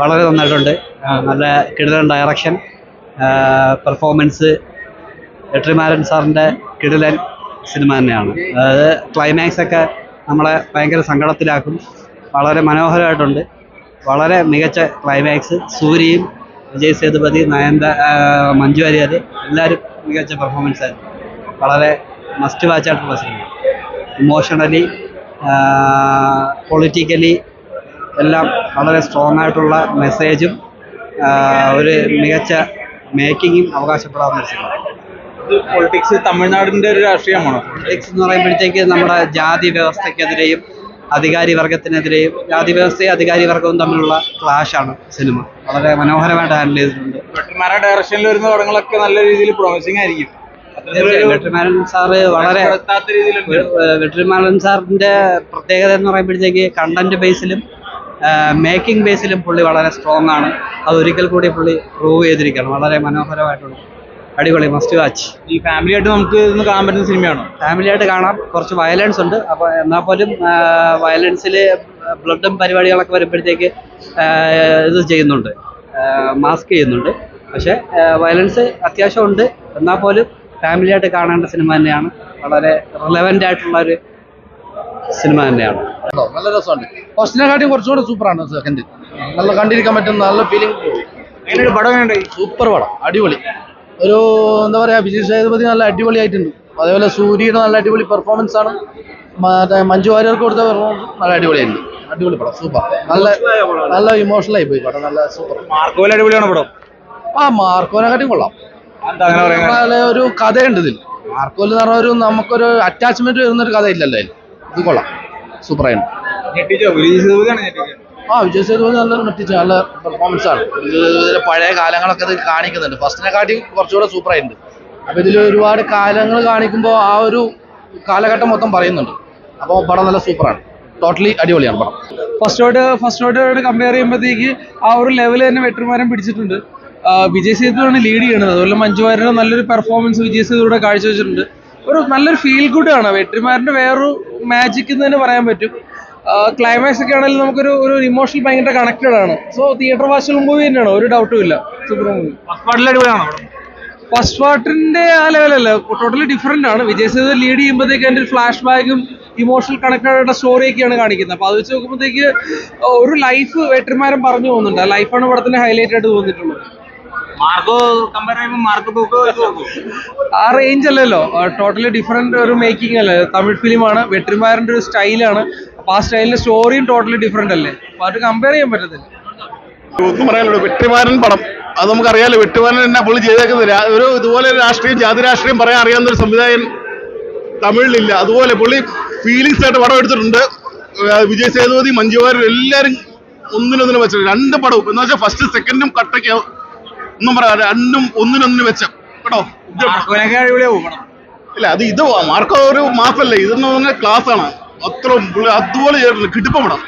വളരെ നന്നായിട്ടുണ്ട്. നല്ല കിടിലൻ ഡയറക്ഷൻ, പെർഫോമൻസ്. വെട്രിമാരൻ സാറിൻ്റെ കിടിലൻ സിനിമ തന്നെയാണ്. അതായത് ക്ലൈമാക്സ് ഒക്കെ നമ്മളെ ഭയങ്കര സങ്കടത്തിലാക്കും. വളരെ മനോഹരമായിട്ടുണ്ട്. വളരെ മികച്ച ക്ലൈമാക്സ്. സൂര്യയും വിജയ് സേതുപതി, മഞ്ജു വാര്യർ എല്ലാവരും മികച്ച പെർഫോമൻസ് ആയിരുന്നു. വളരെ മസ്റ്റ് വാച്ച് ആയിട്ടുള്ള സിനിമ. ഇമോഷണലി, പൊളിറ്റിക്കലി എല്ലാം വളരെ സ്ട്രോങ് ആയിട്ടുള്ള മെസ്സേജും ഒരു മികച്ച മേക്കിങ്ങും അവകാശപ്പെടാവുന്ന ഒരു സിനിമ. പൊളിറ്റിക്സ് തമിഴ്നാടിൻ്റെ ഒരു രാഷ്ട്രീയമാണോ? പൊളിറ്റിക്സ് എന്ന് പറയുമ്പോഴത്തേക്ക് നമ്മുടെ ജാതി വ്യവസ്ഥയ്ക്കെതിരെയും അധികാരി വർഗത്തിനെതിരെയും, ജാതി വ്യവസ്ഥയും അധികാരി വർഗവും തമ്മിലുള്ള ക്ലാഷാണ് സിനിമ. വളരെ മനോഹരമായിട്ട് ഹാൻഡിൽ ചെയ്തിട്ടുണ്ട്. വെട്രിമാരൻ ഡയറക്ഷനിൽ വരുന്ന പടങ്ങളൊക്കെ നല്ല രീതിയിൽ പ്രോമിസിംഗ് ആയിരിക്കും. വെട്രിമാരൻ സാറ് വളരെ വെട്രിമാരൻ സാറിൻ്റെ പ്രത്യേകത എന്ന് പറയുമ്പോഴത്തേക്ക് കണ്ടന്റ് ബേസിലും മേക്കിംഗ് ബേസിലും പുള്ളി വളരെ സ്ട്രോങ് ആണ്. അതൊരിക്കൽ കൂടി പുള്ളി പ്രൂവ് ചെയ്തിരിക്കുകയാണ്. വളരെ മനോഹരമായിട്ടുണ്ട്. അടിപൊളി, മസ്റ്റ് വാച്ച്. ഈ ഫാമിലിയായിട്ട് നമുക്ക് ഇന്ന് കാണാൻ പറ്റുന്ന സിനിമയാണോ? ഫാമിലിയായിട്ട് കാണാം. കുറച്ച് വയലൻസ് ഉണ്ട്. അപ്പോൾ എന്നാൽ പോലും വയലൻസിൽ ബ്ലഡും പരിപാടികളൊക്കെ വരുമ്പോഴത്തേക്ക് ഇത് ചെയ്യുന്നുണ്ട്, മാസ്ക് ചെയ്യുന്നുണ്ട്. പക്ഷേ വയലൻസ് അത്യാവശ്യം ഉണ്ട്. എന്നാൽ പോലും ഫാമിലിയായിട്ട് കാണേണ്ട സിനിമ തന്നെയാണ്. വളരെ റിലവൻ്റ് ആയിട്ടുള്ള ഒരു സിനിമ തന്നെയാണ്. നല്ല രസമുണ്ട്. ഫസ്റ്റിനെക്കാട്ടിയും കുറച്ചുകൂടെ സൂപ്പറാണ് സെക്കൻഡ്. നല്ല കണ്ടിരിക്കാൻ പറ്റുന്ന നല്ല ഫീലിംഗ്. അതിനൊരു പടം വേണ്ട, സൂപ്പർ പടം, അടിപൊളി. ഒരു എന്താ പറയുക, വിജയ് സേതുപതി നല്ല അടിപൊളിയായിട്ടുണ്ട്. അതേപോലെ സൂര്യയുടെ നല്ല അടിപൊളി പെർഫോമൻസ് ആണ്. മറ്റേ മഞ്ജു വാര്യർക്ക് കൊടുത്ത പെർഫോമൻസ് നല്ല അടിപൊളിയായിട്ടുണ്ട്. അടിപൊളി പടം, സൂപ്പർ. നല്ല ഇമോഷണലായി പോയി പടം. നല്ല സൂപ്പർ. മാർക്കോല അടിപൊളിയാണ് പടം. മാർക്കോനെക്കാട്ടിയും കൊള്ളാം. ഒരു കഥയുണ്ട് ഇതിൽ. മാർക്കോല് എന്ന് പറഞ്ഞ നമുക്കൊരു അറ്റാച്ച്മെന്റ് വരുന്നൊരു കഥ ഇല്ലല്ലോ അതിൽ. ഇത് കൊള്ളാം, സൂപ്പറായിട്ടുണ്ട്. വിജയ് സേതുപതി നല്ല മെറ്റിച്ച നല്ല പെർഫോമൻസ് ആണ്. പഴയ കാലങ്ങളൊക്കെ ഇത് കാണിക്കുന്നുണ്ട്. ഫസ്റ്റിനെക്കാട്ടിയും കുറച്ചുകൂടെ സൂപ്പറായിട്ടുണ്ട്. അപ്പോൾ ഇതിൽ ഒരുപാട് കാലങ്ങൾ കാണിക്കുമ്പോൾ ആ ഒരു കാലഘട്ടം മൊത്തം പറയുന്നുണ്ട്. അപ്പോൾ പടം നല്ല സൂപ്പറാണ്. ടോട്ടലി അടിപൊളിയാണ് പടം. ഫസ്റ്റോട് കമ്പയർ ചെയ്യുമ്പോഴത്തേക്ക് ആ ഒരു ലെവൽ തന്നെ വെട്രിമാരൻ പിടിച്ചിട്ടുണ്ട്. വിജയ് സേതുവാണ് ലീഡ് ചെയ്യണത്. അതുപോലെ മഞ്ജു വാര്യരുടെ നല്ലൊരു പെർഫോമൻസ് വിജയ് സേതുവിടെ കാഴ്ചവെച്ചിട്ടുണ്ട്. ഒരു നല്ലൊരു ഫീൽ ഗുഡ് ആണ്. വെട്രിമാരൻ്റെ വേറൊരു മാജിക് എന്ന് തന്നെ പറയാൻ പറ്റും. ക്ലൈമാക്സ് ഒക്കെ ആണെങ്കിലും നമുക്കൊരു ഇമോഷണൽ ഭയങ്കര കണക്റ്റഡ് ആണ്. സോ തിയേറ്റർ വാച്ചുകൾ മൂവി തന്നെയാണ്, ഒരു ഡൗട്ടും ഇല്ല. Super movie. ഫസ്റ്റ് പാർട്ടിന്റെ ആ ലെവലല്ല, ടോട്ടലി ഡിഫറെന്റ് ആണ്. വിജയ് സേതു ലീഡ് ചെയ്യുമ്പോഴത്തേക്ക് അതിന്റെ ഫാഷ് ബാക്കും ഇമോഷണൽ കണക്റ്റഡ് ആയിട്ടുള്ള സ്റ്റോറിയൊക്കെയാണ് കാണിക്കുന്നത്. അപ്പോൾ അത് വെച്ച് നോക്കുമ്പോഴത്തേക്ക് ഒരു ലൈഫ് വെട്രിമാരൻ പറഞ്ഞു പോകുന്നുണ്ട്. ആ ലൈഫാണ് പടത്തിന്റെ ഹൈലൈറ്റ് ആയിട്ട് തോന്നിയിട്ടുള്ളത്. ആ റേഞ്ച് അല്ലല്ലോ, ടോട്ടലി ഡിഫറെന്റ് ഒരു മേക്കിംഗ് അല്ലേ. തമിഴ് ഫിലിമാണ്, വെട്രിമാരന്റെ ഒരു സ്റ്റൈലാണ്. അപ്പൊ ആ സ്റ്റൈലിന്റെ സ്റ്റോറിയും ടോട്ടലി ഡിഫറെന്റ് അല്ലേ. അപ്പൊ അത് കമ്പയർ ചെയ്യാൻ പറ്റത്തില്ല. ഒന്നും പറയാനുള്ളൂ. വെട്രിമാരൻ പടം അത് നമുക്കറിയാലോ. വെട്രിമാരൻ തന്നെ പുള്ളി ചെയ്തേക്കുന്നത് ഒരു ഇതുപോലെ രാഷ്ട്രീയം, ജാതി രാഷ്ട്രീയം പറയാൻ അറിയാവുന്ന ഒരു സംവിധായകൻ തമിഴിലില്ല. അതുപോലെ പുള്ളി ഫീലിങ്സ് ആയിട്ട് പടം എടുത്തിട്ടുണ്ട്. വിജയ് സേതുപതി, മഞ്ജു വാര്യർ എല്ലാവരും ഒന്നിനൊന്നിനും വെച്ചത്. രണ്ട് പടവും എന്ന് വെച്ചാൽ ഫസ്റ്റ് സെക്കൻഡും കട്ടയ്ക്ക് ഒന്നും പറയാം, രണ്ടും ഒന്നിനൊന്നിന് വെച്ച കേട്ടോ. ഇല്ല, ഇത് മാർക്കോ ഒരു മാസല്ലേ, ഇതെന്ന് പറഞ്ഞാൽ ക്ലാസ് ആണ്. അത്ര അതുപോലെ കിടിപ്പ പടം.